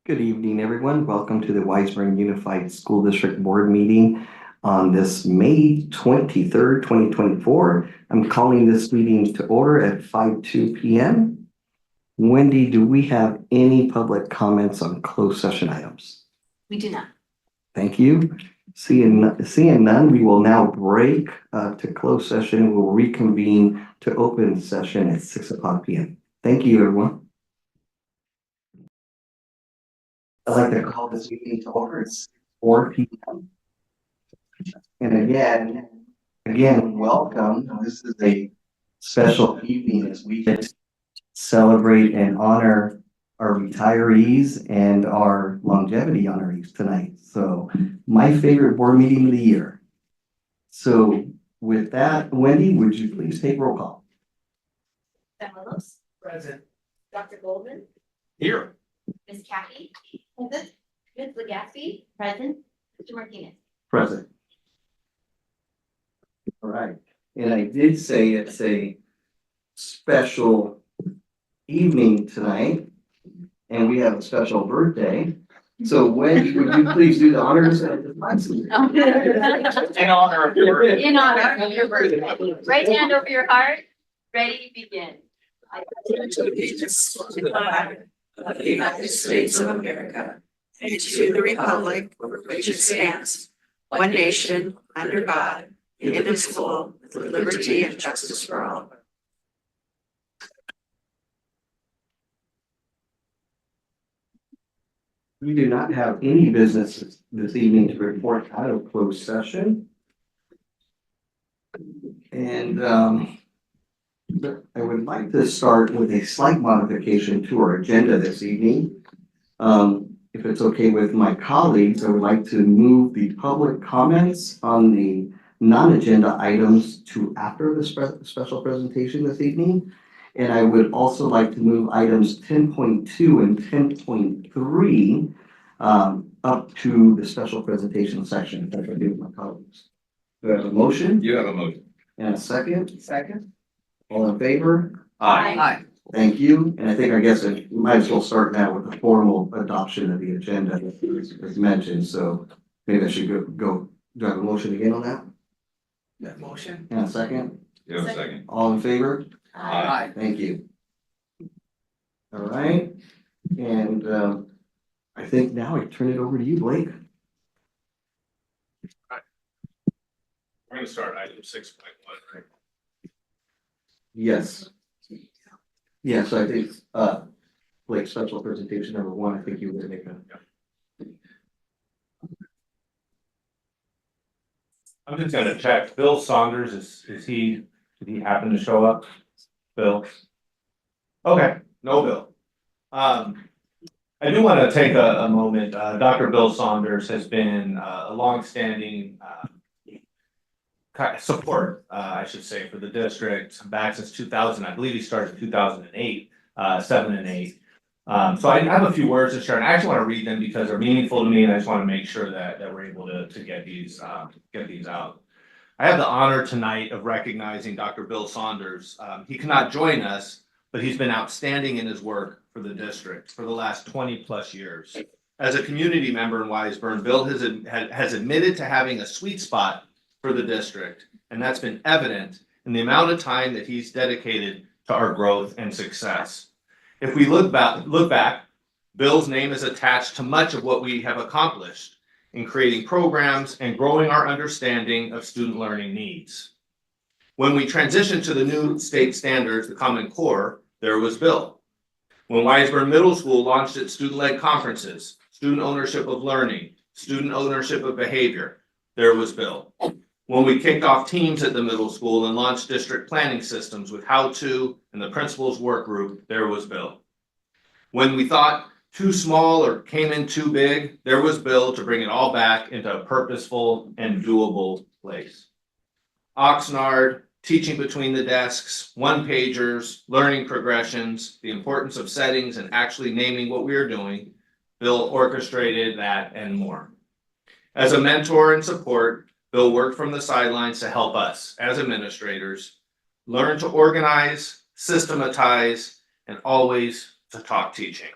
Good evening, everyone. Welcome to the Wiseburn Unified School District Board meeting on this May 23rd, 2024. I'm calling this meeting to order at 5:02 p.m. Wendy, do we have any public comments on closed session items? We do not. Thank you. Seeing none, we will now break to closed session. We'll reconvene to open session at 6 o'clock p.m. Thank you, everyone. I'd like to call this meeting to order. It's 4 p.m. And again, welcome. This is a special evening as we get to celebrate and honor our retirees and our longevity honorees tonight. So my favorite board meeting of the year. So with that, Wendy, would you please take roll call? Demilos. Present. Dr. Goldman. Here. Ms. Kathy. Present. Ms. Legaspi. Present. Mr. Martinez. Present. All right. And I did say it's a special evening tonight, and we have a special birthday. So Wendy, would you please do the honors at the flag? In honor of your birthday. In honor of your birthday. Right hand over your heart. Ready, begin. To allegiance to the flag of the United States of America and to the republic for which it stands, one nation, under God, indivisible, with liberty and justice for all. We do not have any business this evening to report out of closed session. And I would like to start with a slight modification to our agenda this evening. If it's okay with my colleagues, I would like to move the public comments on the non-agenda items to after the special presentation this evening. And I would also like to move items 10.2 and 10.3 up to the special presentation section, if that's what I do with my colleagues. Do I have a motion? You have a motion. And a second? Second. All in favor? Aye. Thank you. And I guess I might as well start now with the formal adoption of the agenda as mentioned. So maybe I should go. Do I have a motion again on that? That motion. And a second? You have a second. All in favor? Aye. Thank you. All right. And I think now I turn it over to you, Blake. We're gonna start item 6.1, right? Yes. Yes, I think Blake, special presentation number 1, I think you were gonna make a. I'm just gonna check. Bill Saunders, did he happen to show up? Bill? Okay, no Bill. I do want to take a moment. Dr. Bill Saunders has been a longstanding support, I should say, for the district back since 2000. I believe he started in 2008, 7 and 8. So I have a few words to share, and I actually want to read them because they're meaningful to me, and I just want to make sure that we're able to get these out. I have the honor tonight of recognizing Dr. Bill Saunders. He cannot join us, but he's been outstanding in his work for the district for the last 20 plus years. As a community member in Wiseburn, Bill has admitted to having a sweet spot for the district, and that's been evident in the amount of time that he's dedicated to our growth and success. If we look back, Bill's name is attached to much of what we have accomplished in creating programs and growing our understanding of student learning needs. When we transitioned to the new state standards, the Common Core, there was Bill. When Wiseburn Middle School launched its student-led conferences, student ownership of learning, student ownership of behavior, there was Bill. When we kicked off teams at the middle school and launched district planning systems with How To and the Principals Work Group, there was Bill. When we thought too small or came in too big, there was Bill to bring it all back into a purposeful and doable place. Oxnard, teaching between the desks, one-pagers, learning progressions, the importance of settings and actually naming what we are doing, Bill orchestrated that and more. As a mentor and support, Bill worked from the sidelines to help us, as administrators, learn to organize, systematize, and always to talk teaching.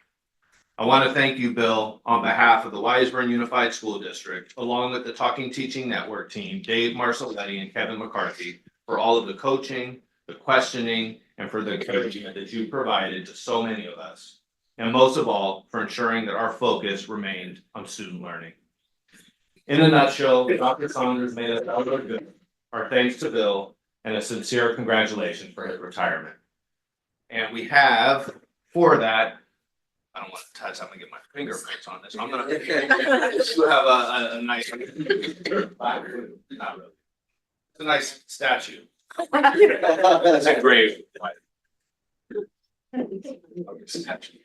I want to thank you, Bill, on behalf of the Wiseburn Unified School District, along with the Talking Teaching Network team, Dave Marcelletti and Kevin McCarthy, for all of the coaching, the questioning, and for the encouragement that you provided to so many of us. And most of all, for ensuring that our focus remained on student learning. In a nutshell, Dr. Saunders made us all look good. Our thanks to Bill and a sincere congratulations for his retirement. And we have, for that, I don't want to touch, I'm gonna get my fingerprints on this, I'm gonna. You have a nice. Not really. It's a nice statue. It's engraved. Statue.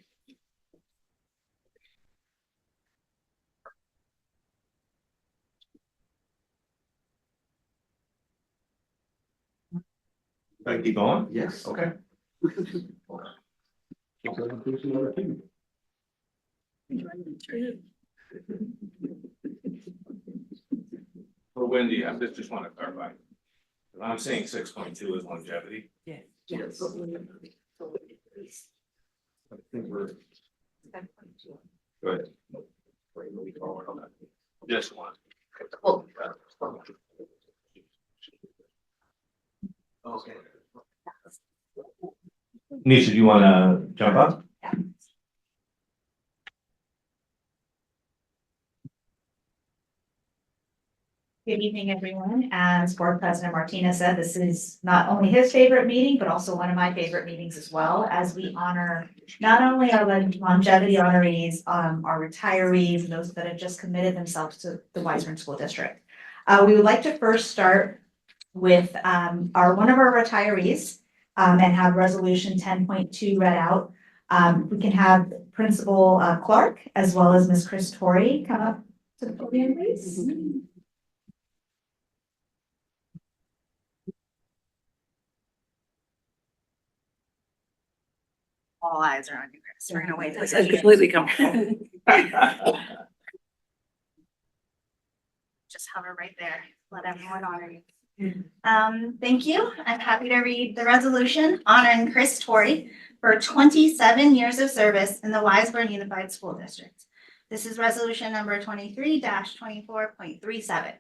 Can I keep going? Yes. Okay. For Wendy, I just want to clarify. I'm saying 6.2 is longevity. Yes. I think we're. Good. Just one. Okay. Nisha, do you want to jump up? Good evening, everyone. As Board President Martinez said, this is not only his favorite meeting, but also one of my favorite meetings as well, as we honor not only our longevity honorees, our retirees, and those that have just committed themselves to the Wiseburn School District. We would like to first start with one of our retirees and have resolution 10.2 read out. We can have Principal Clark as well as Ms. Chris Torrey come up to the podium, please. All eyes are on you, Chris. We're gonna wait. It's completely comfortable. Just hover right there, let everyone honor you. Thank you. I'm happy to read the resolution honoring Chris Torrey for 27 years of service in the Wiseburn Unified School District. This is resolution number 23-24.37.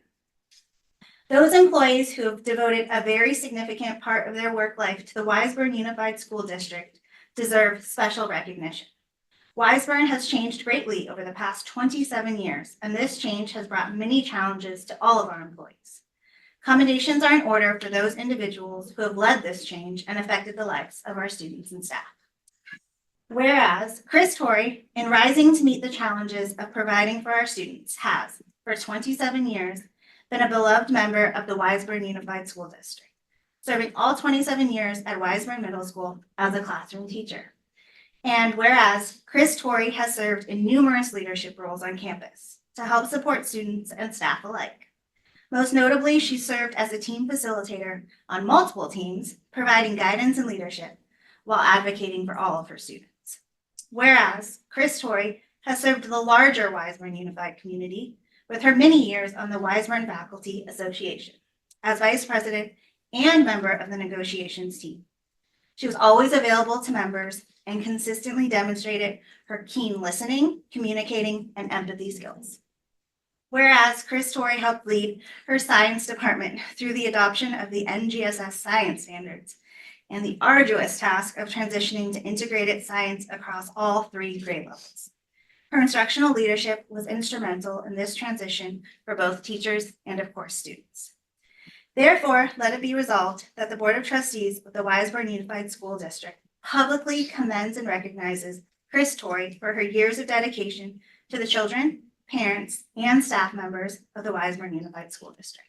Those employees who have devoted a very significant part of their work life to the Wiseburn Unified School District deserve special recognition. Wiseburn has changed greatly over the past 27 years, and this change has brought many challenges to all of our employees. Commendations are in order for those individuals who have led this change and affected the lives of our students and staff. Whereas Chris Torrey, in rising to meet the challenges of providing for our students, has, for 27 years, been a beloved member of the Wiseburn Unified School District, serving all 27 years at Wiseburn Middle School as a classroom teacher. And whereas Chris Torrey has served in numerous leadership roles on campus to help support students and staff alike. Most notably, she served as a team facilitator on multiple teams, providing guidance and leadership while advocating for all of her students. Whereas Chris Torrey has served the larger Wiseburn Unified community with her many years on the Wiseburn Faculty Association as vice president and member of the negotiations team. She was always available to members and consistently demonstrated her keen listening, communicating, and empathy skills. Whereas Chris Torrey helped lead her science department through the adoption of the NGSS science standards and the arduous task of transitioning to integrated science across all 3 grade levels. Her instructional leadership was instrumental in this transition for both teachers and, of course, students. Therefore, let it be resolved that the Board of Trustees of the Wiseburn Unified School District publicly commends and recognizes Chris Torrey for her years of dedication to the children, parents, and staff members of the Wiseburn Unified School District.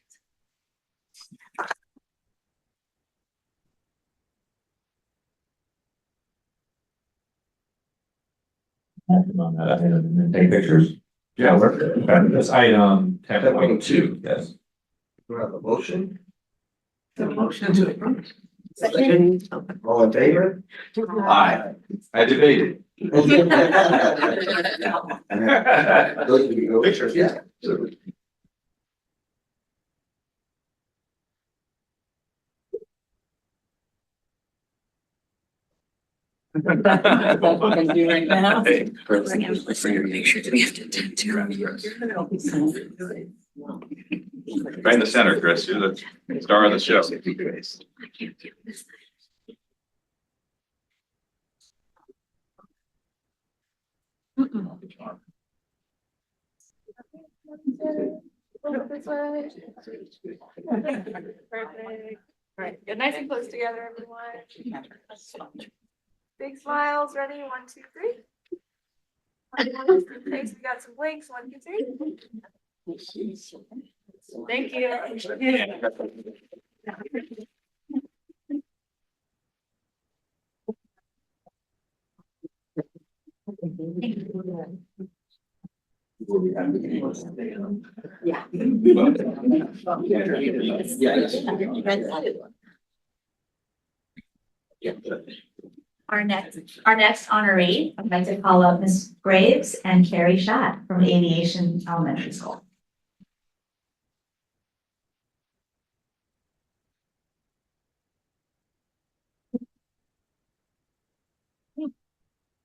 Take pictures. Yeah, we're good. Okay, this item 10.2, yes. Do we have a motion? The motion to approve. All in favor? Aye. I debated. Those of you go. Pictures, Yeah. What we're gonna do right now. Make sure that we have to attend to. Right in the center, Chris, you're the star of the show. Perfect. Right, get nice and close together, everyone. Big smiles, ready, 1, 2, 3. Face, we got some blinks, 1, 2, 3. Thank you. Yeah. Our next honoree, I'd like to call up Ms. Graves and Carrie Schott from Aviation Elementary School.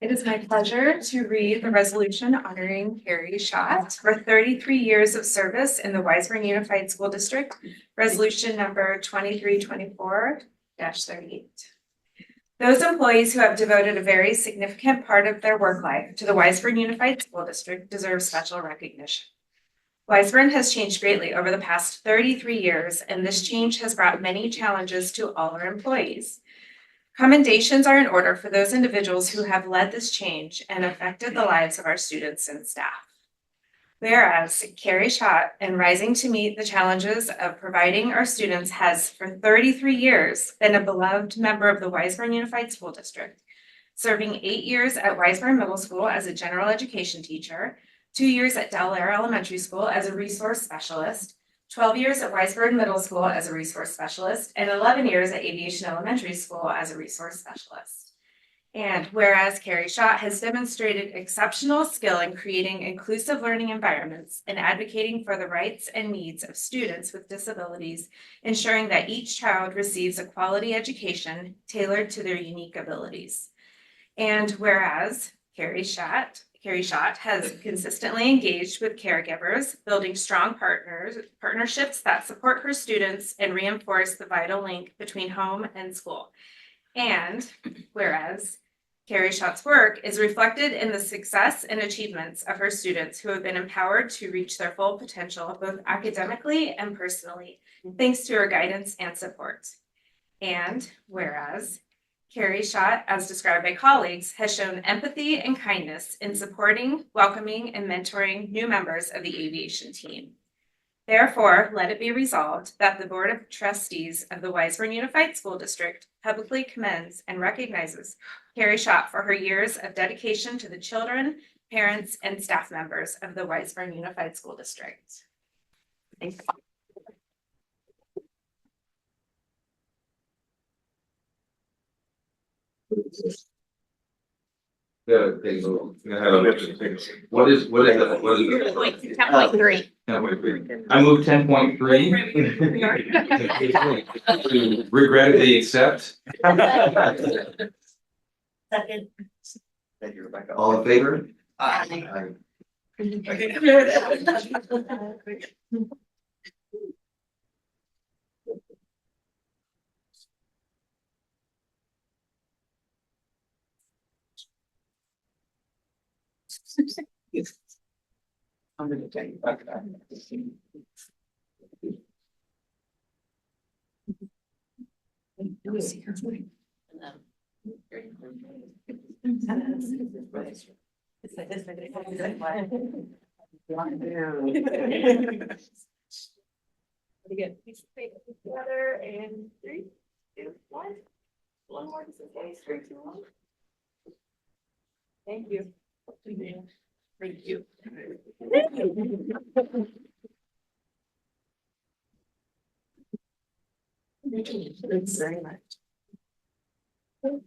It is my pleasure to read the resolution honoring Carrie Schott for 33 years of service in the Wiseburn Unified School District, resolution number 2324-38. Those employees who have devoted a very significant part of their work life to the Wiseburn Unified School District deserve special recognition. Wiseburn has changed greatly over the past 33 years, and this change has brought many challenges to all our employees. Commendations are in order for those individuals who have led this change and affected the lives of our students and staff. Whereas Carrie Schott, in rising to meet the challenges of providing our students, has for 33 years been a beloved member of the Wiseburn Unified School District, serving 8 years at Wiseburn Middle School as a general education teacher, 2 years at Del Air Elementary School as a resource specialist, 12 years at Wiseburn Middle School as a resource specialist, and 11 years at Aviation Elementary School as a resource specialist. And whereas Carrie Schott has demonstrated exceptional skill in creating inclusive learning environments and advocating for the rights and needs of students with disabilities, ensuring that each child receives a quality education tailored to their unique abilities. And whereas Carrie Schott has consistently engaged with caregivers, building strong partnerships that support her students and reinforce the vital link between home and school. And whereas Carrie Schott's work is reflected in the success and achievements of her students who have been empowered to reach their full potential, both academically and personally, thanks to her guidance and support. And whereas Carrie Schott, as described by colleagues, has shown empathy and kindness in supporting, welcoming, and mentoring new members of the aviation team. Therefore, let it be resolved that the Board of Trustees of the Wiseburn Unified School District publicly commends and recognizes Carrie Schott for her years of dedication to the children, parents, and staff members of the Wiseburn Unified School District. Thank you. What is the? 10.3. I move 10.3. Regrettably accept. Second. Thank you, Rebecca. All in favor? Aye. I'm gonna tell you. Again, together in 3, 2, 1. One more just in case. 3, 2, 1. Thank you. Thank you. Thanks very much. There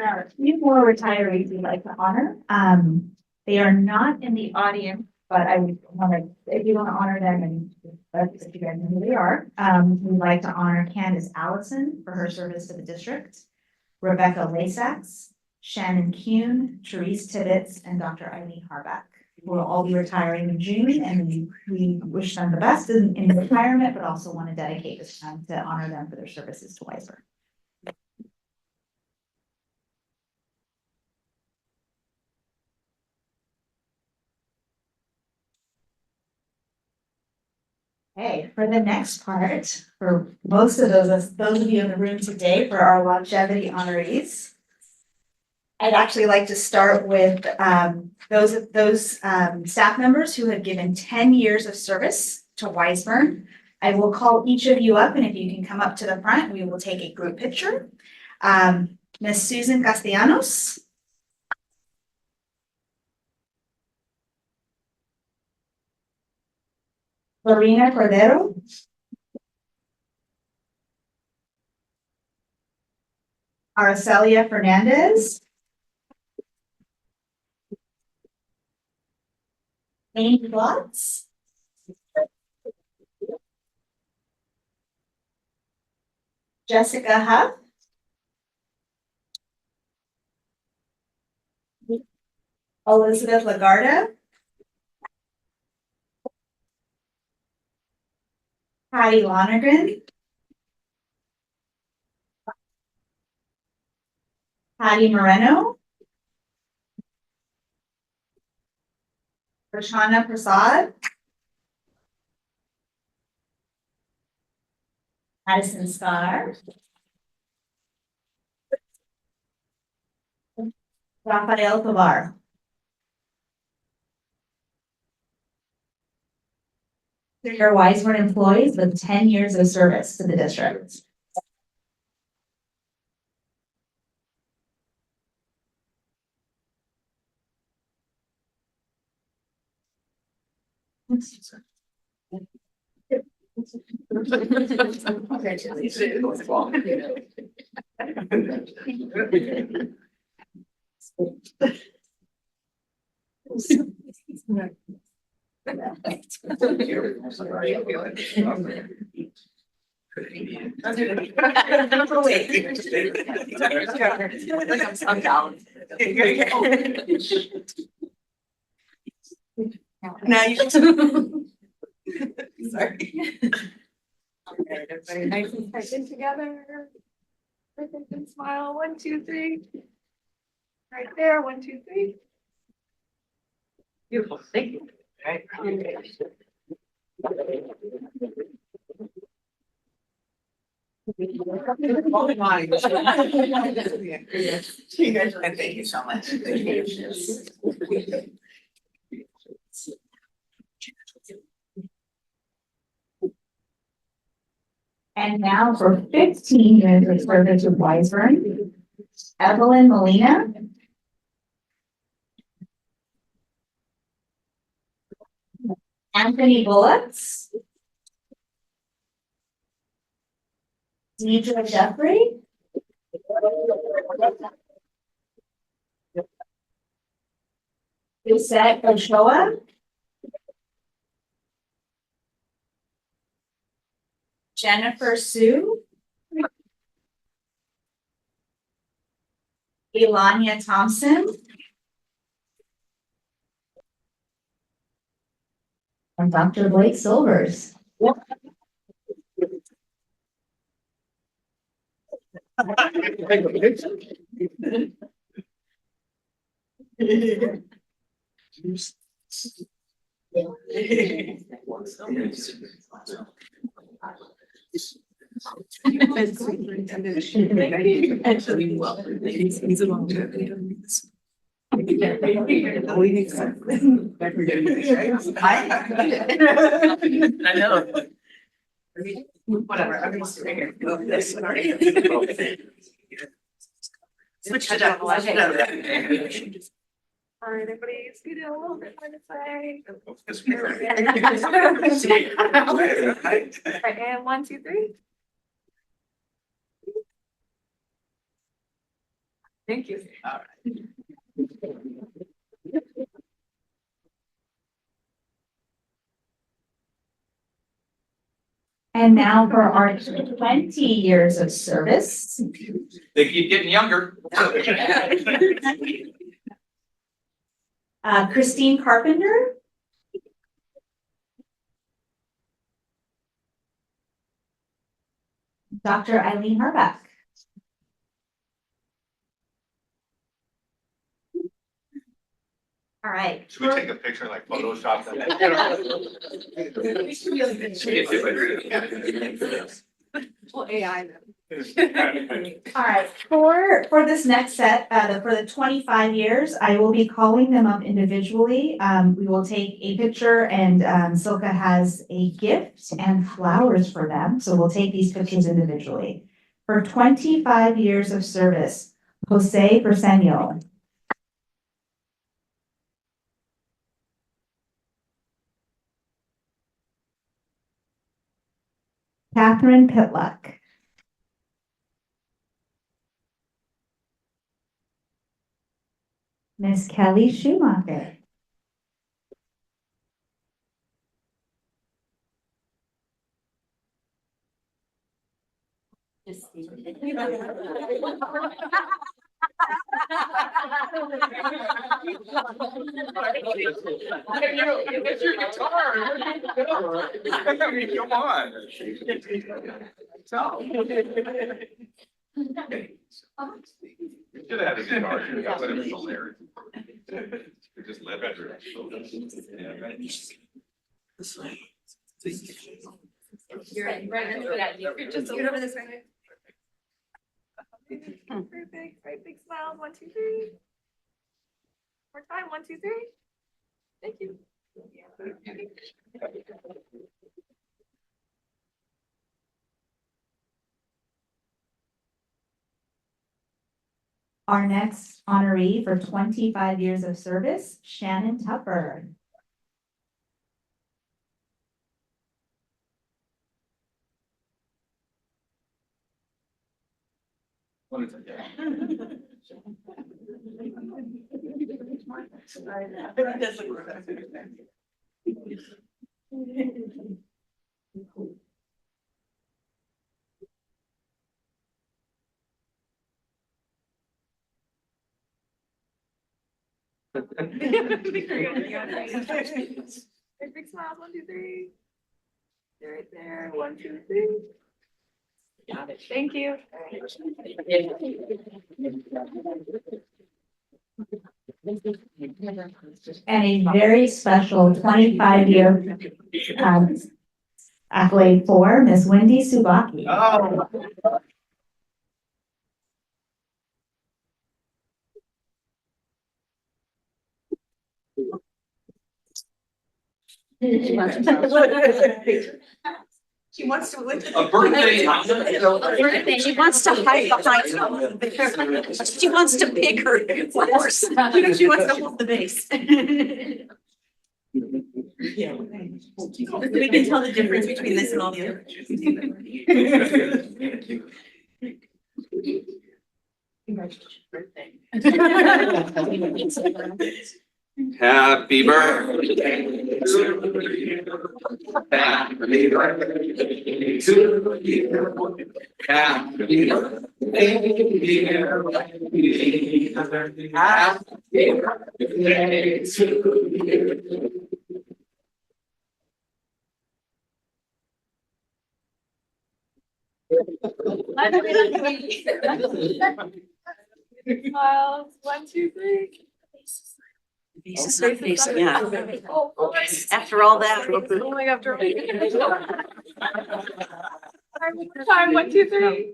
are a few more retirees we'd like to honor. They are not in the audience, but I would want to, if you want to honor them and if you guys know who they are, we'd like to honor Candace Allison for her service to the district, Rebecca Laysax, Shannon Kuhn, Therese Tibbetts, and Dr. Eileen Harback, who will all be retiring in June, and we wish them the best in retirement, but also want to dedicate this time to honor them for their services to Weisburn. Okay, for the next part, for most of those of you in the room today, for our longevity honorees, I'd actually like to start with those staff members who have given 10 years of service to Weisburn. I will call each of you up, and if you can come up to the front, we will take a group picture. Miss Susan Castellanos. Lorena Cordero. Aracelia Fernandez. Amy Glotz. Jessica Huff. Elizabeth Lagarda. Patty Lonergan. Patty Moreno. Rashana Prasad. Addison Scar. Rafael Tovar. They're your Weisburn employees with 10 years of service to the district. Now you just. Sorry. Alright, everybody nice and tight in together. Perfect and smile. 1, 2, 3. Right there. 1, 2, 3. Beautiful. Thank you. Right. Thank you so much. And now for 15 years of service with Weisburn, Evelyn Molina. Anthony Bullets. Deidre Jeffrey. Yusette Ochoa. Jennifer Sue. Elania Thompson. And Dr. Blake Silvers. I know. Whatever, I'm just right here. This one already. Switch it up. Alright, everybody, scoot it a little bit more this way. Right, and 1, 2, 3. Thank you. All right. And now for our 20 years of service. They keep getting younger. Christine Carpenter. Dr. Eileen Harbach. All right. Should we take a picture like Photoshop them? Well, AI them. All right, for this next set, for the 25 years, I will be calling them up individually. We will take a picture and Silka has a gift and flowers for them. So we'll take these pictures individually. For 25 years of service, Jose Bersenio. Catherine Pitluck. Miss Kelly Schumacher. It's your guitar. Come on. So. You should have had a guitar. That would have been hilarious. You just let it. You're right. You're just get over this way. Perfect. Right, big smiles. 1, 2, 3. More time. 1, 2, 3. Thank you. Our next honoree for 25 years of service, Shannon Tupper. Big smiles. 1, 2, 3. You're right there. 1, 2, 3. Got it. Thank you. And a very special 25-year accolade for Miss Wendy Subaki. Oh. She wants to live. A birthday. She wants to hide behind. She wants to pick her flowers. She wants to hold the vase. We can tell the difference between this and all the other. Happy birthday to you. Happy birthday to you. Happy birthday, dear. Happy birthday to you. Smiles. 1, 2, 3. Face not facing, yeah. After all that. Only after. Time. 1, 2, 3.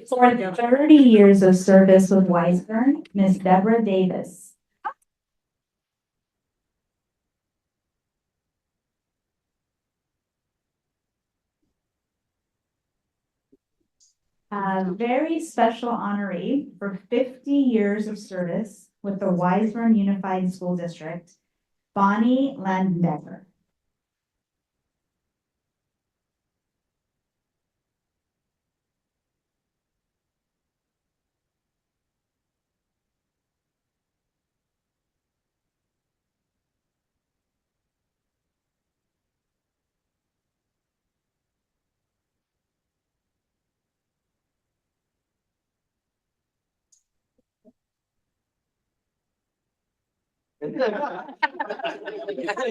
For 30 years of service with Weisburn, Miss Deborah Davis. A very special honoree for 50 years of service with the Weisburn Unified School District, Bonnie Landenberger.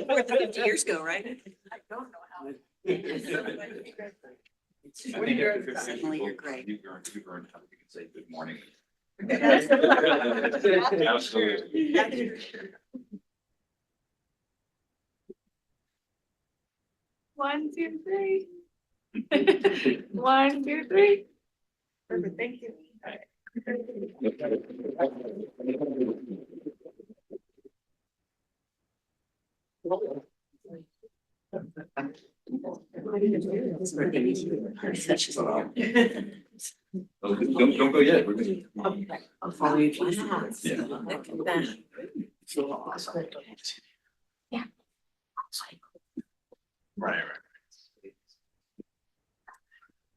Where the 50 years go, right? I don't know how. Suddenly you're great. You've earned how you can say good morning. Absolutely. Absolutely. One, two, three. 1, 2, 3. Perfect, thank you. Don't go yet. We're gonna- I'll follow you. Yeah. Look at that. Right.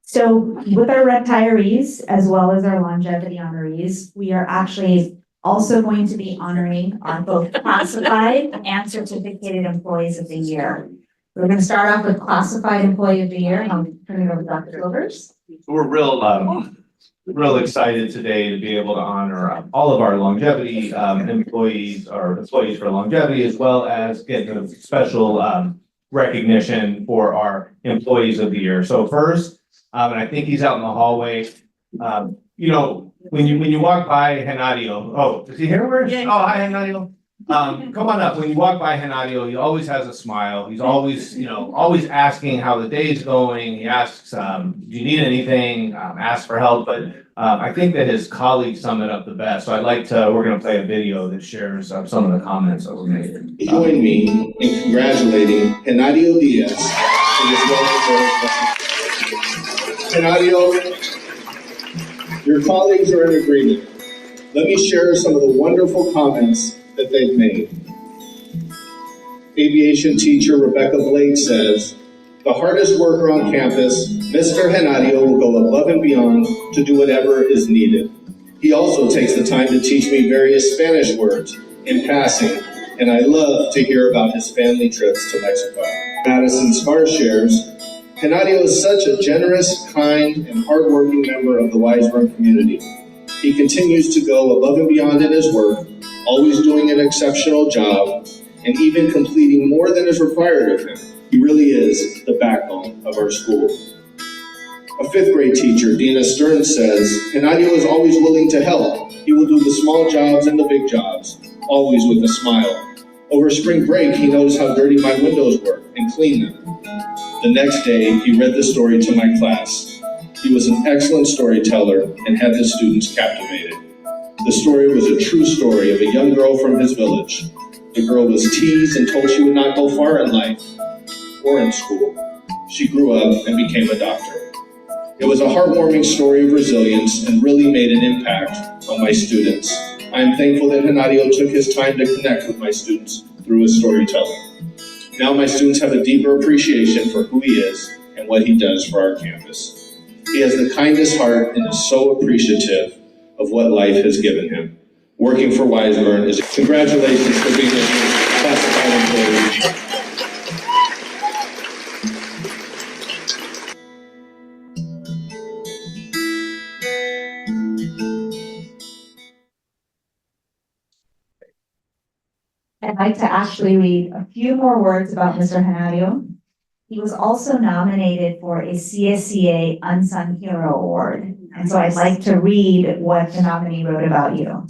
So with our retirees, as well as our longevity honorees, we are actually also going to be honoring our both classified and certificated employees of the year. We're gonna start off with classified employee of the year, and I'll turn it over to Dr. Silvers. We're real excited today to be able to honor all of our longevity employees, or employees for longevity, as well as get a special recognition for our employees of the year. So first, and I think he's out in the hallway. You know, when you walk by Henadio, oh, is he here? Where? Oh, hi, Henadio. Come on up. When you walk by Henadio, he always has a smile. He's always, always asking how the day's going. He asks, do you need anything? Asks for help. But I think that his colleagues sum it up the best. So we're gonna play a video that shares some of the comments that were made. Join me in congratulating Henadio Diaz for his well-deserved recognition. Henadio, your colleagues are in agreement. Let me share some of the wonderful comments that they've made. Aviation teacher Rebecca Blake says, the hardest worker on campus, Mr. Henadio will go above and beyond to do whatever is needed. He also takes the time to teach me various Spanish words in passing, and I love to hear about his family trips to Mexico. Madison Scar shares, Henadio is such a generous, kind, and hardworking member of the Wiseburn community. He continues to go above and beyond in his work, always doing an exceptional job, and even completing more than is required of him. He really is the backbone of our school. A fifth grade teacher, Dina Stern, says, Henadio is always willing to help. He will do the small jobs and the big jobs, always with a smile. Over spring break, he noticed how dirty my windows were and cleaned them. The next day, he read the story to my class. He was an excellent storyteller and had the students captivated. The story was a true story of a young girl from his village. The girl was teased and told she would not go far in life or in school. She grew up and became a doctor. It was a heartwarming story of resilience and really made an impact on my students. I am thankful that Henadio took his time to connect with my students through his storytelling. Now my students have a deeper appreciation for who he is and what he does for our campus. He has the kindest heart and is so appreciative of what life has given him. Working for Wiseburn is congratulations for being a classified employee. I'd like to actually read a few more words about Mr. Henadio. He was also nominated for a CSCA Unsung Hero Award. And so I'd like to read what the nominee wrote about you.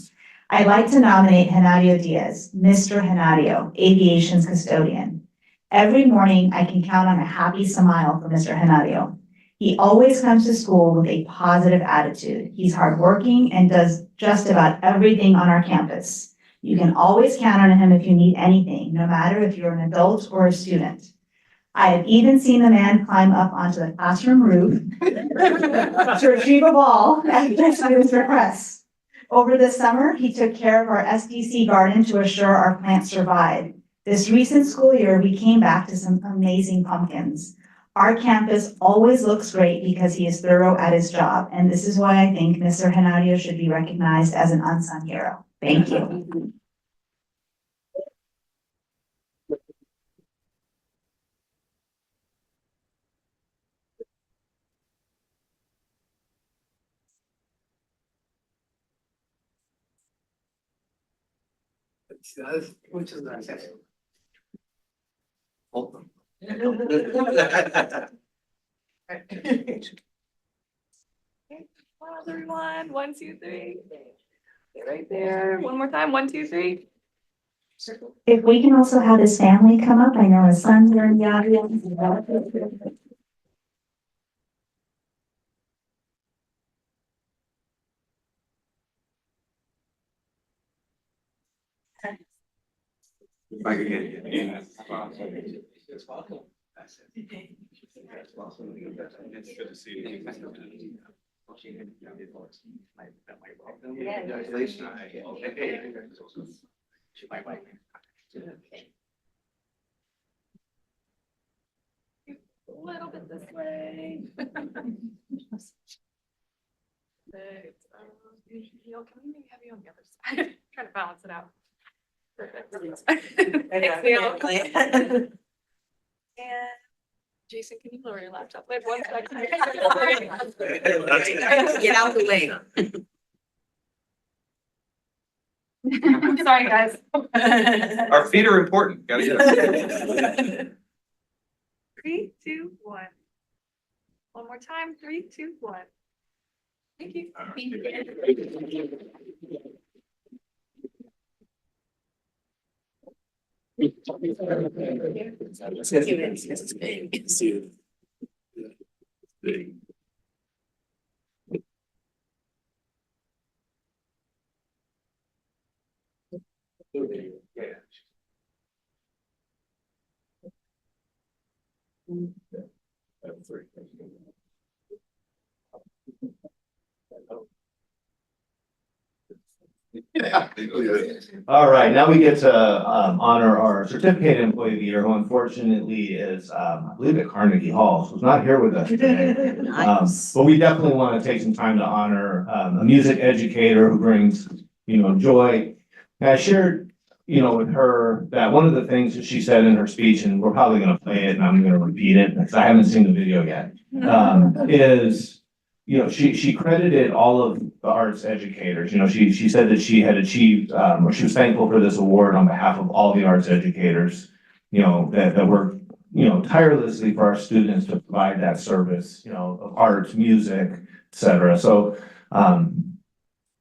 I'd like to nominate Henadio Diaz, Mr. Henadio, Aviation's custodian. Every morning I can count on a happy smile from Mr. Henadio. He always comes to school with a positive attitude. He's hardworking and does just about everything on our campus. You can always count on him if you need anything, no matter if you're an adult or a student. I have even seen the man climb up onto the classroom roof to retrieve a ball after students' requests. Over the summer, he took care of our SDC garden to assure our plants survived. This recent school year, we came back to some amazing pumpkins. Our campus always looks great because he is thorough at his job, and this is why I think Mr. Henadio should be recognized as an unsung hero. Thank you. Muchas gracias. Wow, everyone, 1, 2, 3. Stay right there. One more time, 1, 2, 3. If we can also have his family come up, I know his sons are in the audience. If I could get it. It's good to see you. A little bit this way. Perfect. Neil, can we maybe have you on the other side? Trying to balance it out. Perfect. Thanks, Neil. And Jason, can you lower your laptop? Wait 1 second. Get out of the way. Sorry, guys. Our feet are important, gotta get it. 3, 2, 1. One more time, 3, 2, 1. Thank you. All right, now we get to honor our certificated employee of the year, who unfortunately is, I believe at Carnegie Hall, so he's not here with us today. But we definitely want to take some time to honor a music educator who brings, joy. And I shared, with her that one of the things that she said in her speech, and we're probably going to play it and I'm going to repeat it because I haven't seen the video yet, is, she credited all of the arts educators. She said that she had achieved, or she was thankful for this award on behalf of all the arts educators, that work, tirelessly for our students to provide that service, of arts, music, et cetera. So,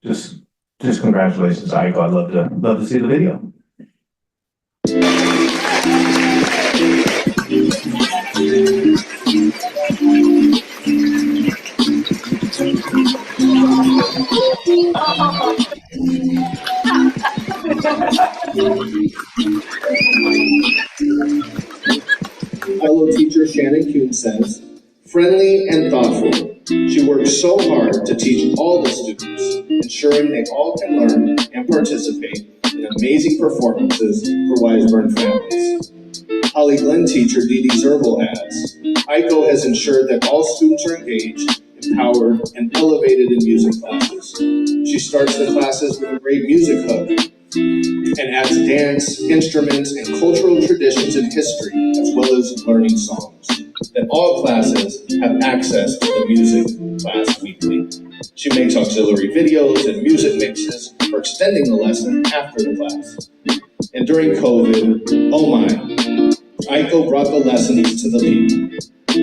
just congratulations, Aiko. I'd love to see the video. Fellow teacher Shannon Kuhn says, friendly and thoughtful, she works so hard to teach all the students, ensuring they all can learn and participate in amazing performances for Wiseburn families. Holly Glenn teacher Dee Dee Zerbel adds, Aiko has ensured that all students are engaged, empowered, and elevated in music classes. She starts the classes with a great music hook and adds dance, instruments, and cultural traditions and history, as well as learning songs. That all classes have access to the music class weekly. She makes auxiliary videos and music mixes for extending the lesson after the class. And during COVID, oh my, Aiko brought the lessons to the people.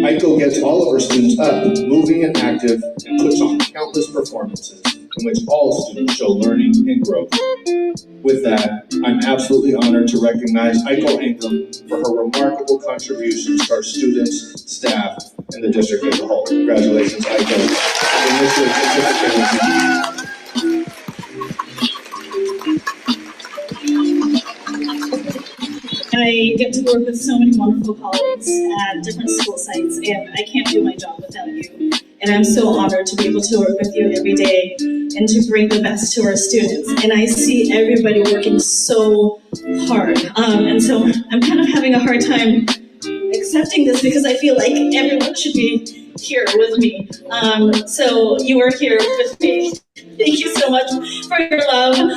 Aiko gets all of her students up, moving and active, and puts on countless performances in which all students show learning and growth. With that, I'm absolutely honored to recognize Aiko Ingram for her remarkable contributions to our students, staff, and the district as a whole. Congratulations, Aiko. And this is certificate. I get to work with so many wonderful colleagues at different school sites, and I can't do my job without you. And I'm so honored to be able to work with you every day and to bring the best to our students. And I see everybody working so hard. And so I'm kind of having a hard time accepting this because I feel like everyone should be here with me. So you are here with me. Thank you so much for your love.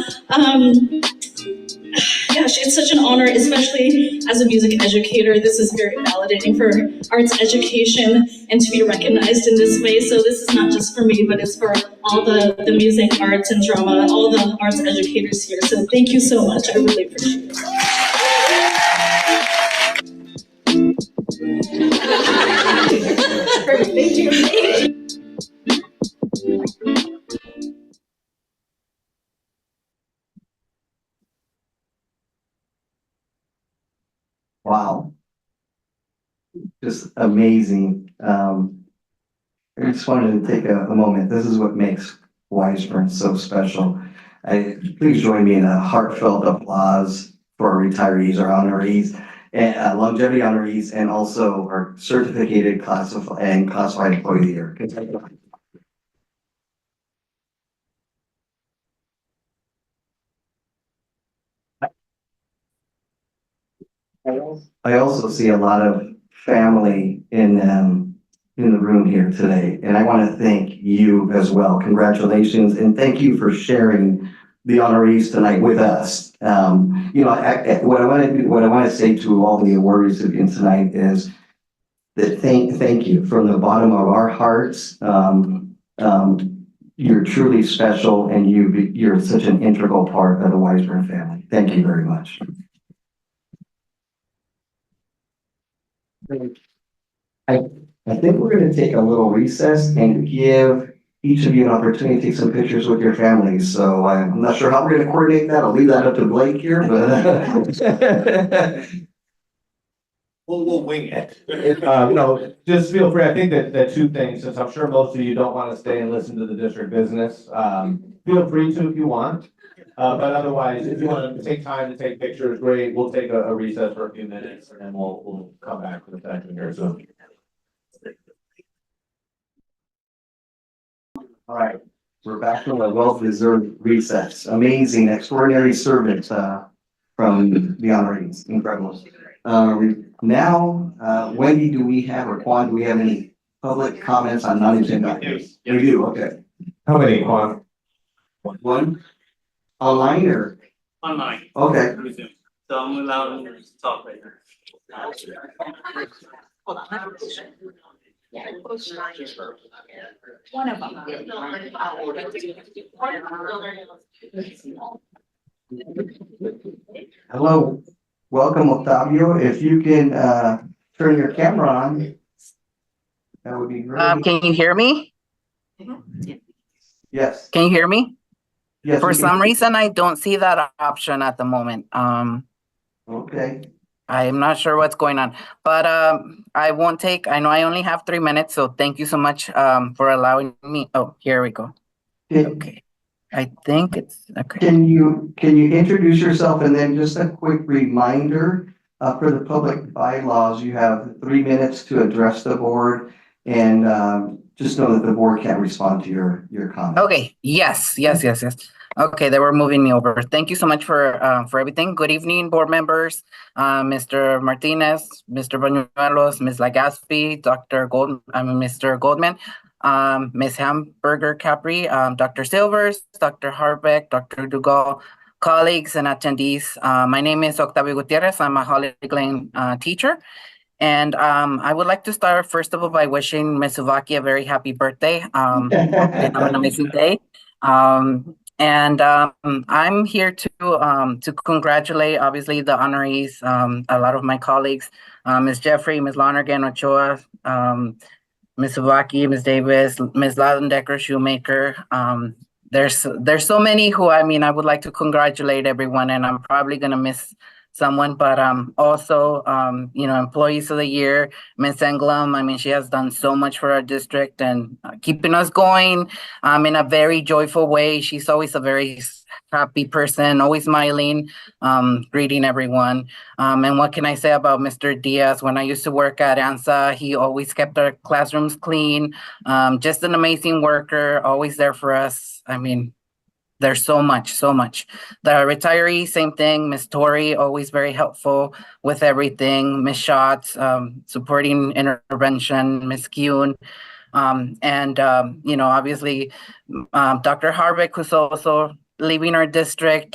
Gosh, it's such an honor, especially as a music educator. This is very validating for arts education and to be recognized in this way. So this is not just for me, but it's for all the music, arts, and drama, all the arts educators here. So thank you so much. I really appreciate it. Perfect, thank you. Wow. Just amazing. I just wanted to take a moment. This is what makes Wiseburn so special. Please join me in a heartfelt applause for our retirees, our honorees, and longevity honorees, and also our certificated classified employee of the year. I also see a lot of family in the room here today, and I want to thank you as well. Congratulations, and thank you for sharing the honorees tonight with us. You know, what I want to say to all the awardees again tonight is that thank you from the bottom of our hearts. You're truly special, and you're such an integral part of the Wiseburn family. Thank you very much. I think we're going to take a little recess and give each of you an opportunity to take some pictures with your families. So I'm not sure how we're going to coordinate that. I'll leave that up to Blake here, but We'll wing it. No, just feel free. I think that two things, since I'm sure most of you don't want to stay and listen to the district business, feel free to if you want. But otherwise, if you want to take time to take pictures, great. We'll take a recess for a few minutes and then we'll come back to the session here soon. all right, we're back from a well-deserved recess. Amazing, extraordinary service from the honorees. Incredible. Now, Wendy, do we have, or Quan, do we have any public comments on non-agenda items? We do, okay. How many, Quan? One? Online or? Online. Okay. So I'm allowed to talk right now. Hold on. One of them. Hello, welcome Octavio. If you can turn your camera on, that would be great. Can you hear me? Yes. Can you hear me? Yes. For we can- some reason, I don't see that option at the moment. Okay. I'm not sure what's going on, but I won't take, I know I only have 3 minutes, so thank you so much for allowing me. Oh, here we go. Okay. I think it's okay. Can you introduce yourself and then just a quick reminder for the public bylaws, you have 3 minutes to address the board and just know that the board can't respond to your comments. Okay, yes. Okay, they were moving me over. Thank you so much for everything. Good evening, board members, Mr. Martinez, Mr. Bañuelos, Ms. Legaspi, Mr. Goldman, Ms. Hamburger Capri, Dr. Silvers, Dr. Harbeck, Dr. Dugal, colleagues and attendees. My name is Octavio Gutierrez. I'm a Holly Lane teacher. And I would like to start first of all by wishing Ms. Uvaki a very happy birthday. Hope you have an amazing day. And I'm here to congratulate obviously the honorees, a lot of my colleagues, Ms. Jeffrey, Ms. Lonergan Ochoa, Ms. Uvaki, Ms. Davis, Ms. Ladendecker Shoemaker. There's so many who, I mean, I would like to congratulate everyone, and I'm probably gonna miss someone, but also employees of the year, Ms. Englum. I mean, she has done so much for our district and keeping us going in a very joyful way. She's always a very happy person, always smiling, greeting everyone. And what can I say about Mr. Diaz? When I used to work at ANSA, he always kept our classrooms clean. Just an amazing worker, always there for us. I mean, there's so much. The retiree, same thing. Miss Tori, always very helpful with everything. Miss Schatz, supporting intervention. Miss Kuhn, and obviously, Dr. Harbeck, who's also leaving our district.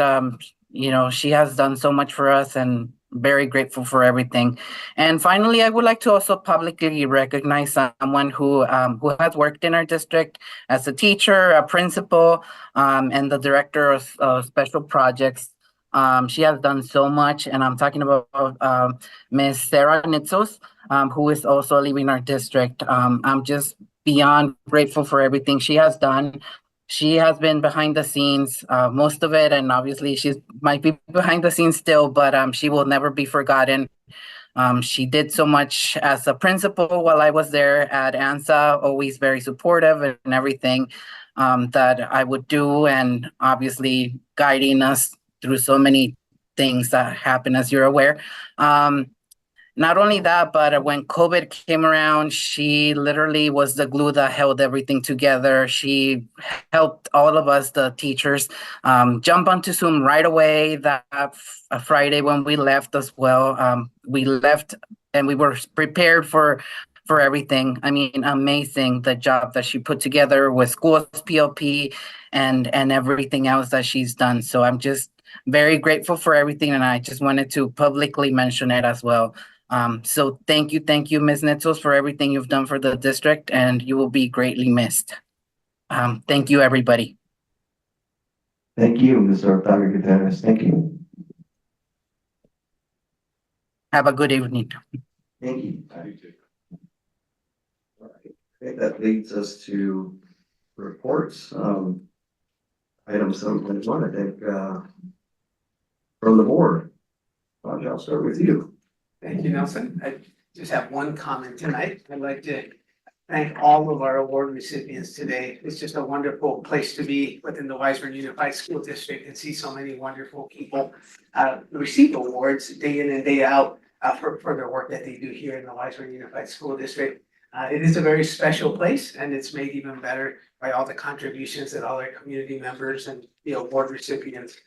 she has done so much for us and very grateful for everything. And finally, I would like to also publicly recognize someone who has worked in our district as a teacher, a principal, and the director of special projects. She has done so much, and I'm talking about Ms. Sarah Nitzos, who is also leaving our district. I'm just beyond grateful for everything she has done. She has been behind the scenes, most of it, and obviously she might be behind the scenes still, but she will never be forgotten. She did so much as a principal while I was there at ANSA, always very supportive and everything that I would do, and obviously guiding us through so many things that happen, as you're aware. Not only that, but when COVID came around, she literally was the glue that held everything together. She helped all of us, the teachers, jump onto Zoom right away that Friday when we left as well. We left and we were prepared for everything. I mean, amazing the job that she put together with schools, POP, and everything else that she's done. So I'm just very grateful for everything, and I just wanted to publicly mention it as well. So thank you, Ms. Nitzos, for everything you've done for the district, and you will be greatly missed. Thank you, everybody. Thank you, Mr. Octavio Gutierrez. Thank you. Have a good evening. Thank you. All right. Okay, that leads us to reports. Item 7.1, I think, from the board. Roger, I'll start with you. Thank you, Nelson. I just have one comment tonight. I'd like to thank all of our award recipients today. It's just a wonderful place to be within the Wiseburn Unified School District and see so many wonderful people receive awards day in and day out for their work that they do here in the Wiseburn Unified School District. It is a very special place, and it's made even better by all the contributions that all our community members and the award recipients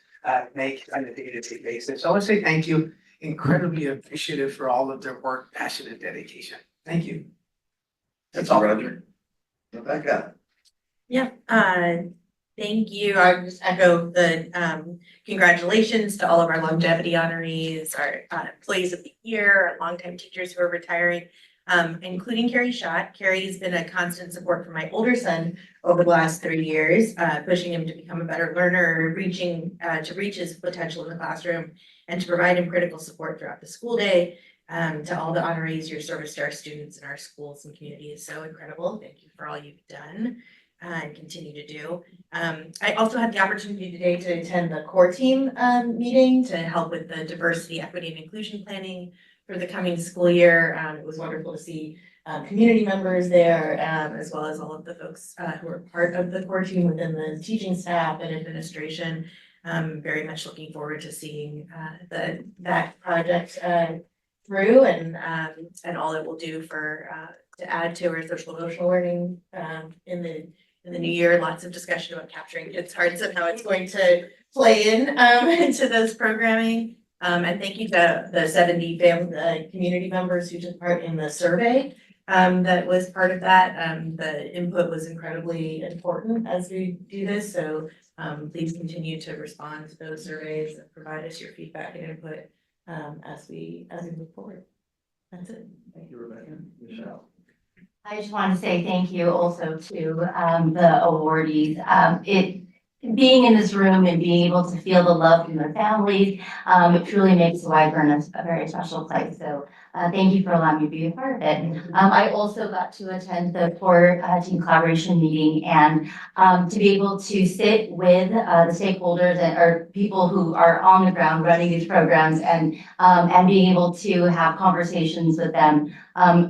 make on a day-to-day basis. So I want to say thank you. Incredibly appreciative for all of their work, passion, and dedication. Thank you. That's all, Roger. Rebecca. Yeah, thank you. I just echo the congratulations to all of our longevity honorees, our employees of the year, our longtime teachers who are retiring, including Carrie Schott. Carrie's been a constant support for my older son over the last 3 years, pushing him to become a better learner, reaching to reach his potential in the classroom, and to provide him critical support throughout the school day. To all the honorees, your service to our students in our schools and community is so incredible. Thank you for all you've done and continue to do. I also had the opportunity today to attend the core team meeting to help with the diversity, equity, and inclusion planning for the coming school year. It was wonderful to see community members there, as well as all of the folks who are part of the core team within the teaching staff and administration. Very much looking forward to seeing that project through and all it will do for to add to our social emotional learning in the new year. Lots of discussion about capturing kids' hearts and how it's going to play into those programming. And thank you to the 70 community members who took part in the survey that was part of that. The input was incredibly important as we do this. So please continue to respond to those surveys and provide us your feedback and input as we move forward. That's it. Thank you, Rebecca. Michelle. I just want to say thank you also to the awardees. Being in this room and being able to feel the love from their families, it truly makes Wiseburn a very special place. So thank you for allowing me to be a part of it. I also got to attend the core team collaboration meeting, and to be able to sit with the stakeholders or people who are on the ground running these programs and being able to have conversations with them.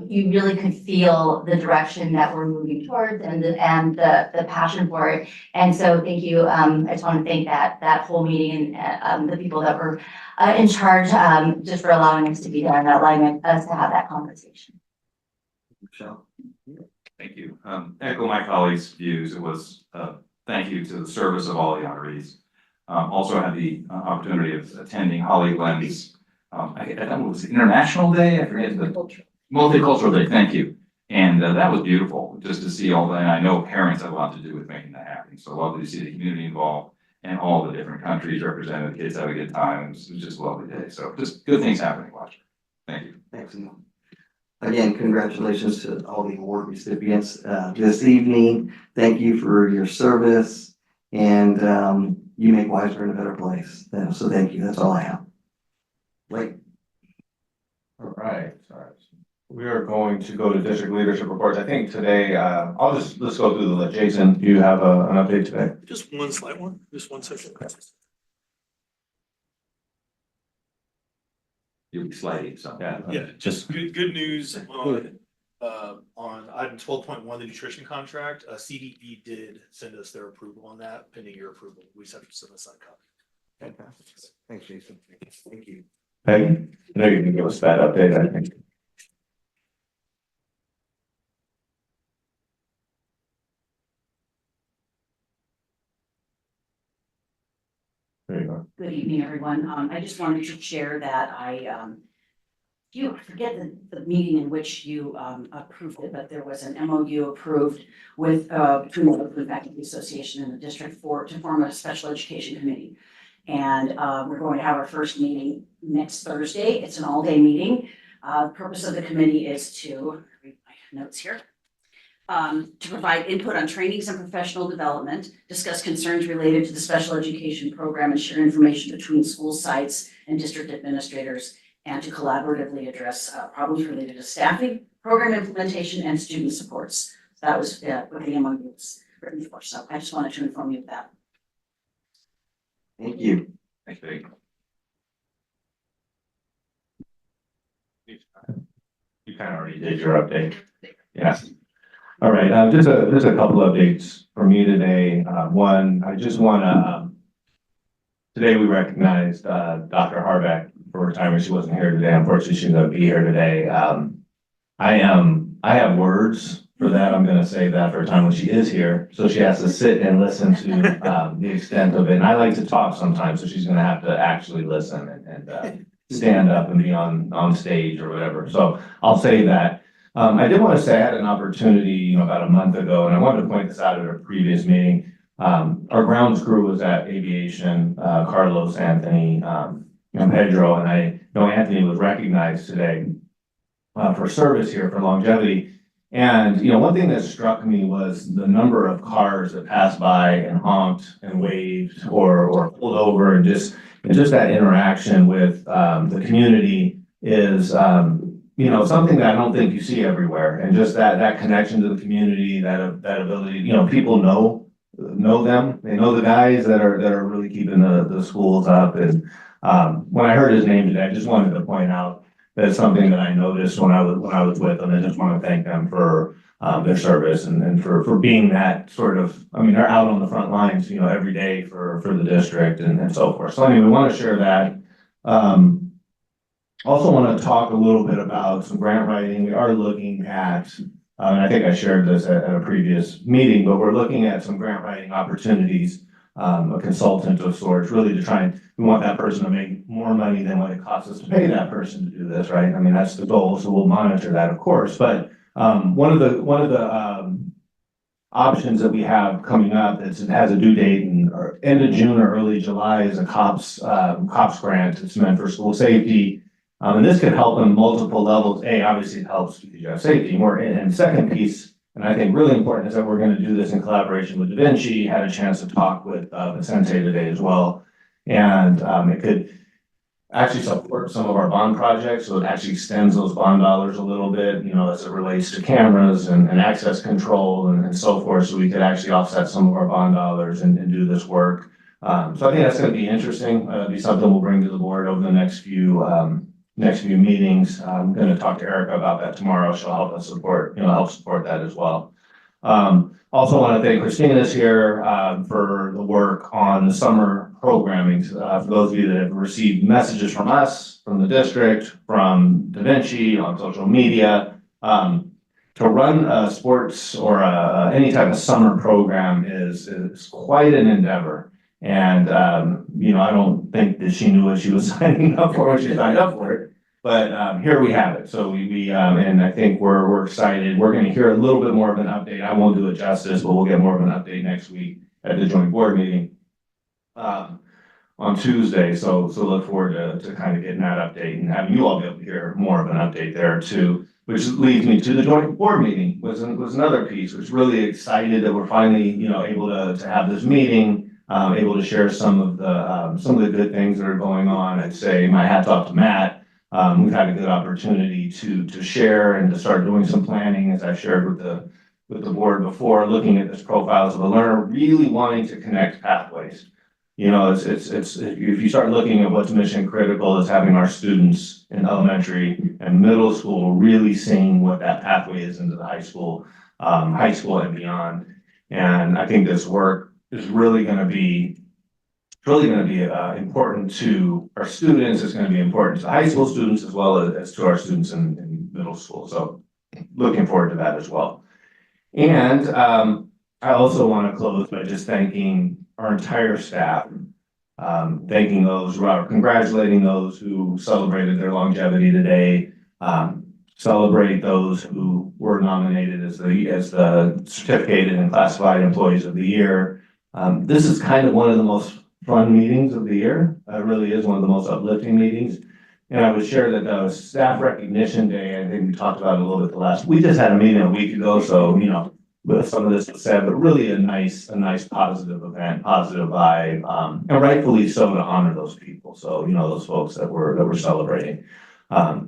You really could feel the direction that we're moving towards and the passion for it. And so thank you. I just want to thank that whole meeting and the people that were in charge just for allowing us to be there and allowing us to have that conversation. Michelle. Thank you. Echo my colleagues' views. It was thank you to the service of all the honorees. Also had the opportunity of attending Holly Glenn's, I thought it was International Day. I forget the Multicultural Day. Thank you. And that was beautiful just to see all that. And I know parents have a lot to do with making that happen. So I love to see the community involved and all the different countries represented. The kids have a good time. It was just a lovely day. So just good things happening, Washington. Thank you. Thanks. Again, congratulations to all the award recipients this evening. Thank you for your service, and you make Wiseburn a better place. So thank you. That's all I have. Wait. All right, sorry. We are going to go to district leadership reports. I think today, let's go through the list. Jason, do you have an update today? Just one slight one, just one second. You'll be sliding, so. Yeah, just good news on item 12.1, the nutrition contract. CDE did send us their approval on that. Pending your approval, we just have to send us that copy. Fantastic. Thanks, Jason. Thank you. Peggy, I know you can give us that update, I think. There you go. Good evening, everyone. I just wanted to share that I forget the meeting in which you approved it, but there was an MOU approved with between the Oakland Faculty Association and the district to form a special education committee. And we're going to have our first meeting next Thursday. It's an all-day meeting. The purpose of the committee is to read my notes here. To provide input on trainings and professional development, discuss concerns related to the special education program, and share information between school sites and district administrators, and to collaboratively address problems related to staffing, program implementation, and student supports. That was what the MOU was written for. So I just wanted to inform you of that. Thank you. Thanks, Peggy. You kind of already did your update. Yeah. All right, just a couple updates for me today. One, I just want to, today we recognized Dr. Harbeck for retirement. She wasn't here today. Unfortunately, she's going to be here today. I have words for that. I'm going to save that for a time when she is here. So she has to sit and listen to the extent of it. And I like to talk sometimes, so she's going to have to actually listen and stand up and be on stage or whatever. So I'll say that. I did want to say I had an opportunity, about a month ago, and I wanted to point this out at a previous meeting. Our grounds crew was at Aviation, Carlos, Anthony, and Pedro, and I know Anthony was recognized today for service here, for longevity. And, one thing that struck me was the number of cars that passed by and honked and waved or pulled over, and just that interaction with the community is something that I don't think you see everywhere. And just that connection to the community, that ability, people know them. They know the guys that are really keeping the schools up. And when I heard his name today, I just wanted to point out that it's something that I noticed when I was with them. I just want to thank them for their service and for being that sort of, they're out on the front lines, every day for the district and so forth. So anyway, we want to share that. Also want to talk a little bit about some grant writing. We are looking at, and I think I shared this at a previous meeting, but we're looking at some grant writing opportunities, a consultant of sorts, really to try and, we want that person to make more money than what it costs us to pay that person to do this, right? That's the goal, so we'll monitor that, of course. But one of the options that we have coming up that has a due date in end of June or early July is a COPS grant. It's meant for school safety. And this could help on multiple levels. Obviously it helps because you have safety more. And second piece, and I think really important, is that we're going to do this in collaboration with Da Vinci. Had a chance to talk with Vicente today as well. And it could actually support some of our bond projects. So it actually extends those bond dollars a little bit, as it relates to cameras and access control and so forth. So we could actually offset some of our bond dollars and do this work. So I think that's going to be interesting. It'll be something we'll bring to the board over the next few meetings. I'm going to talk to Erica about that tomorrow. She'll help us support that as well. Also want to thank Christina's here for the work on the summer programming. For those of you that have received messages from us, from the district, from Da Vinci on social media, to run sports or any type of summer program is quite an endeavor. And, I don't think that she knew what she was signing up for when she signed up for it, but here we have it. So and I think we're excited. We're going to hear a little bit more of an update. I won't do it justice, but we'll get more of an update next week at the joint board meeting. on Tuesday, so look forward to kind of getting that update and having you all be able to hear more of an update there too. Which leads me to the joint board meeting was another piece, which really excited that we're finally, able to have this meeting, able to share some of the good things that are going on. I'd say my hat's off to Matt. We've had a good opportunity to share and to start doing some planning, as I've shared with the board before, looking at this profiles of a learner, really wanting to connect pathways. It's if you start looking at what's mission critical is having our students in elementary and middle school really seeing what that pathway is into the high school and beyond. And I think this work is really going to be important to our students. It's going to be important to high school students as well as to our students in middle school. So looking forward to that as well. And I also want to close by just thanking our entire staff, congratulating those who celebrated their longevity today, celebrate those who were nominated as the certificated and classified employees of the year. This is kind of one of the most fun meetings of the year. It really is one of the most uplifting meetings. And I would share that the staff recognition day, I think we talked about it a little bit we just had a meeting a week ago, so, with some of this was said, but really a nice positive event, positive vibe, and rightfully so to honor those people. So, those folks that we're celebrating. I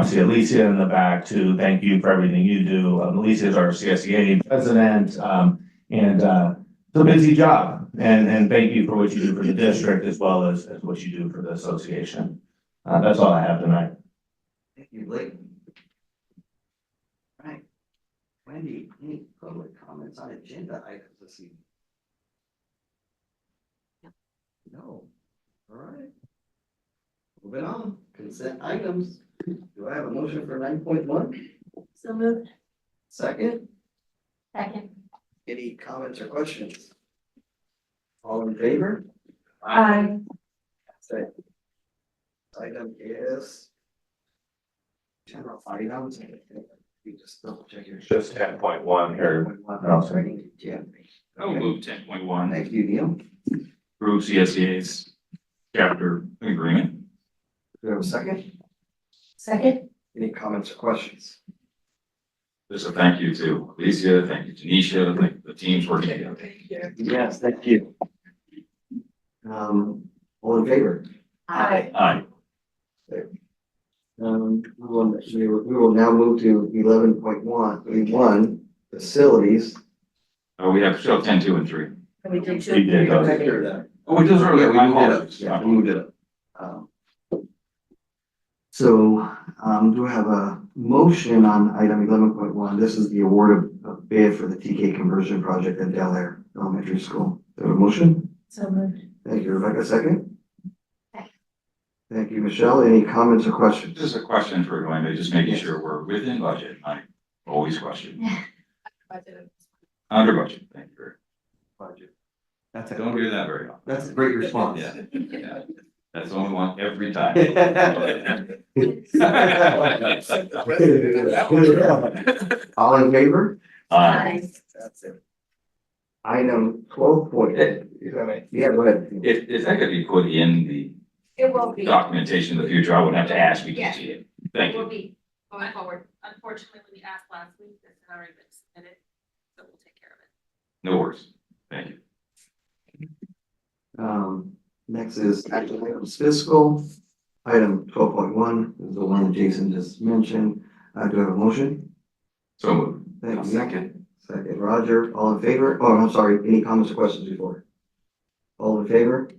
see Alicia in the back too. Thank you for everything you do. Alicia is our CSEA president, and it's a busy job. And thank you for what you do for the district as well as what you do for the association. That's all I have tonight. Thank you, Blake. Right. Wendy, any public comments on agenda items this evening? No. All right. Moving on, consent items. Do I have a motion for 9.1? So moved. Second, Second. any comments or questions? All in favor? Aye. Say. Item is general items. You just double check your. Just 10.1 here. Oh, sorry. Yeah. I will move 10.1. Thank you, Neil. Approve CSEA's chapter agreement. Do we have a second? Second. Any comments or questions? Just a thank you to Alicia, thank you to Nisha, thank the teams working together. Yes, thank you. All in favor? Aye. Aye. We will now move to 11.1, facilities. Oh, we have still 10, 2, and 3. We did We did those. Oh, we just Yeah, earlier. we moved it up. Yeah, we moved it up. So, do I have a motion on item 11.1? This is the award of bid for the TK conversion project at Del Air Elementary School. Do I have a motion? So moved. Thank you, Rebecca. Second? Thank you, Michelle. Any comments or questions? Just a question for Glenda, just making sure we're within budget. I always question. Under budget, thank you. Budget. Don't hear that very often. That's a great response. Yeah. That's the only one every time. All in favor? That's it. Item 12 point. Yeah, go ahead. If that could be put in the It will be. documentation in the future, I wouldn't have to ask, we can see it. Thank It will you. be going forward. Unfortunately, when we asked last week, this had already been submitted, so we'll take care of it. No worries. Thank you. Next is action items fiscal. Item 12.1 is the one that Jason just mentioned. Do I have a motion? So moved. Thank you. Second. Second, Roger. All in favor? Oh, I'm sorry. Any comments or questions before? All in favor?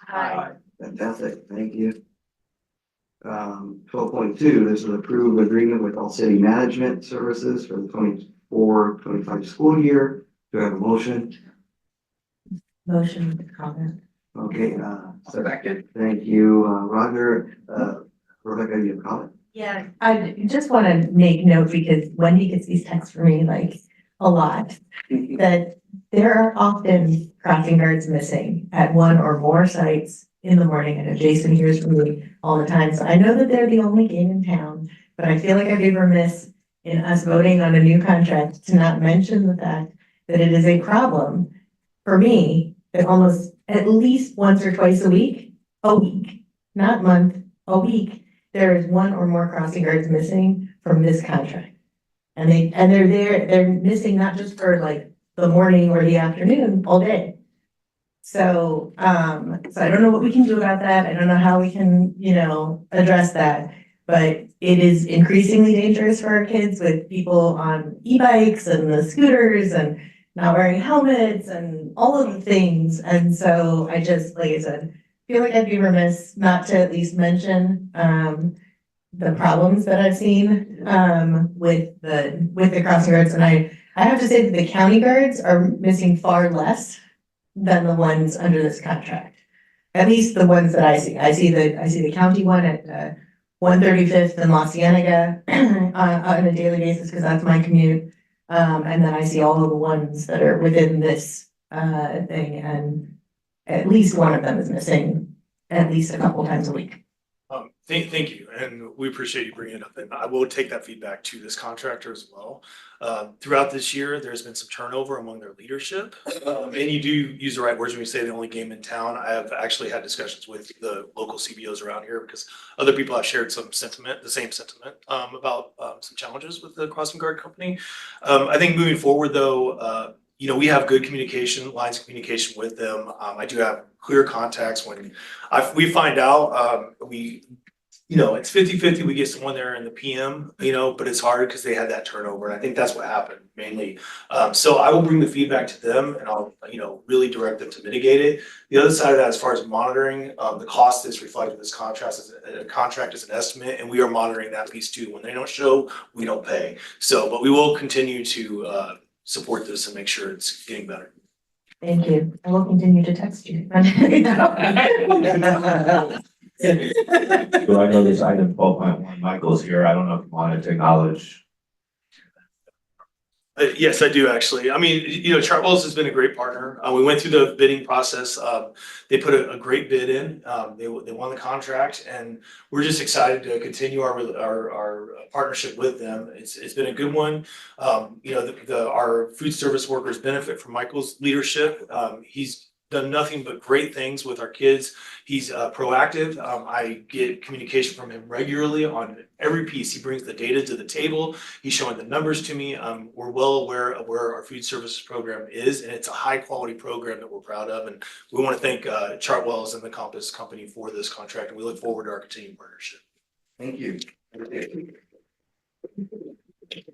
Aye. Fantastic. Thank you. 12.2, this is approved agreement with All City Management Services for the 24-25 school year. Do I have a motion? Motion with comment. Okay, second. Thank you, Roger. Rebecca, you have a comment? Yeah, I just want to make note because Wendy gets these texts for me like a lot, that there are often crossing guards missing at one or more sites in the morning. I know Jason hears from me all the time, so I know that they're the only game in town, but I feel like I'd be remiss in us voting on a new contract to not mention the fact that it is a problem for me that almost at least once or twice a week, not month, a week, there is one or more crossing guards missing from this contract. And they're missing not just for like the morning or the afternoon, all day. So I don't know what we can do about that. I don't know how we can, address that. But it is increasingly dangerous for our kids with people on e-bikes and the scooters and not wearing helmets and all of the things. And so I just, like I said, feel like I'd be remiss not to at least mention the problems that I've seen with the crossing guards. And I have to say that the county guards are missing far less than the ones under this contract. At least the ones that I see. I see the county one at 135th and La Cienega on a daily basis because that's my commute. And then I see all of the ones that are within this thing, and at least one of them is missing at least a couple times a week. Thank you, and we appreciate you bringing it up, and I will take that feedback to this contractor as well. Throughout this year, there's been some turnover among their leadership, and you do use the right words when you say the only game in town. I have actually had discussions with the local CBOs around here because other people have shared the same sentiment about some challenges with the crossing guard company. I think moving forward though, we have good lines of communication with them. I do have clear contacts when we find out, it's 50-50, we get someone there in the PM, but it's hard because they had that turnover. And I think that's what happened mainly. So I will bring the feedback to them and I'll, really direct them to mitigate it. The other side of that, as far as monitoring, the cost is reflected in this contract as an estimate, and we are monitoring that piece too. When they don't show, we don't pay. But we will continue to support this and make sure it's getting better. Thank you. I will continue to text you. So I know this item 12.1, Michael's here. I don't know if you wanted to acknowledge. Yes, I do actually. I mean, Chartwell's has been a great partner. We went through the bidding process. They put a great bid in. They won the contract, and we're just excited to continue our partnership with them. It's been a good one. Our food service workers benefit from Michael's leadership. He's done nothing but great things with our kids. He's proactive. I get communication from him regularly on every piece. He brings the data to the table. He's showing the numbers to me. We're well aware of where our food services program is, and it's a high quality program that we're proud of. And we want to thank Chartwell's and the Compass Company for this contract, and we look forward to our continued partnership. Thank you.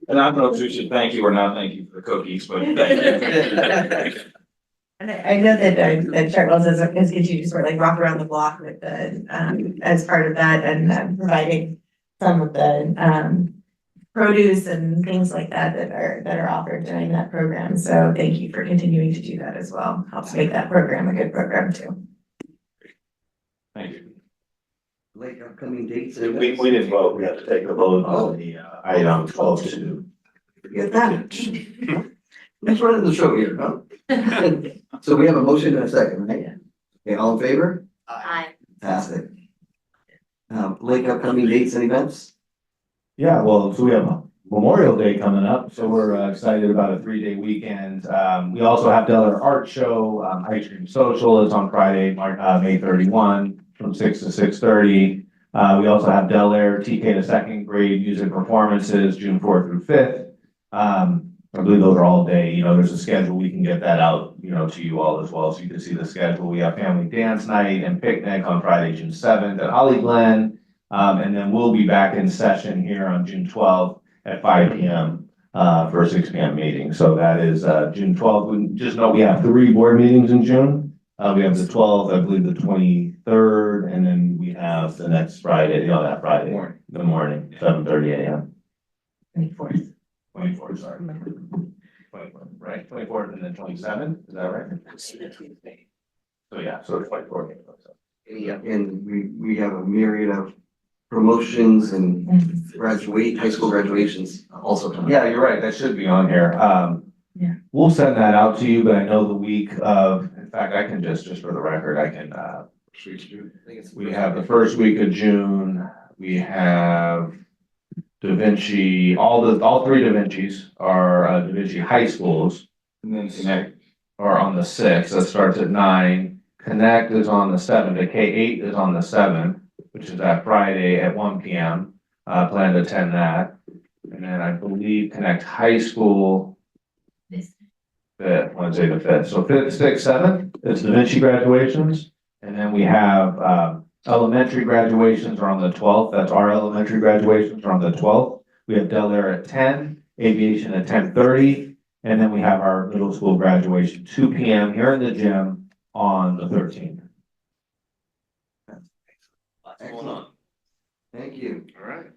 And I don't know if we should thank you or not thank you for the cookies, but thank you. And I know that Chartwell's has continued to sort of like rock around the block with as part of that and providing some of the produce and things like that are offered during that program. So thank you for continuing to do that as well. Helps make that program a good program too. Thank you. Late upcoming dates. We didn't vote. We have to take a vote on the item 12.2. Forget that. Let's run the show here, huh? So we have a motion and a second, right? Okay, all in favor? Aye. Fantastic. Late upcoming dates and events? Yeah, well, so we have a Memorial Day coming up, so we're excited about a 3-day weekend. We also have Del Air Art Show, Ice Cream Social. It's on Friday, May 31 from 6 to 6:30. We also have Del Air TK to second grade music performances, June 4th through 5th. I believe those are all day. There's a schedule. We can get that out, to you all as well, so you can see the schedule. We have family dance night and picnic on Friday, June 7th at Holly Glen. And then we'll be back in session here on June 12th at 5 p.m. For a 6 p.m. meeting. So that is June 12th. Just know we have 3 board meetings in June. We have the 12th, I believe the 23rd, and then we have the next Friday, that Friday, the morning, 7:30 a.m. 24th. 24th, sorry. 24th, right? 24th and then 27th, is that right? So yeah, so 24th. Yeah, and we have a myriad of promotions and high school graduations also coming. Yeah, you're right, that should be on here. Yeah. We'll send that out to you, but I know the week of, in fact, I can just for the record, I can, we have the first week of June, we have Da Vinci, all 3 Da Vinci's are Da Vinci high schools. And then Are on the 6th, that starts at 9. Connect is on the seventh, the K-8 is on the seventh, which is that Friday at 1 p.m. Plan to attend that. And then I believe Connect High School, Wednesday the 5th. So 5th, 6th, 7th is Da Vinci graduations. And then we have elementary graduations are on the 12th. That's our elementary graduations are on the 12th. We have Del Air at 10, Aviation at 10:30. And then we have our middle school graduation, 2 p.m. here in the gym on the 13th. Excellent. Thank you. All right.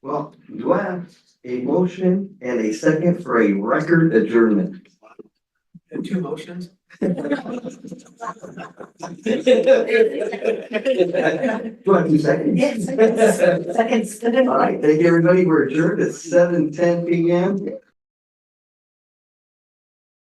Well, do I have a motion and a second for a record adjournment? And 2 motions. Do I have 2 seconds? Yes, seconds. All right, thank you, everybody. We're adjourned at 7:10 p.m.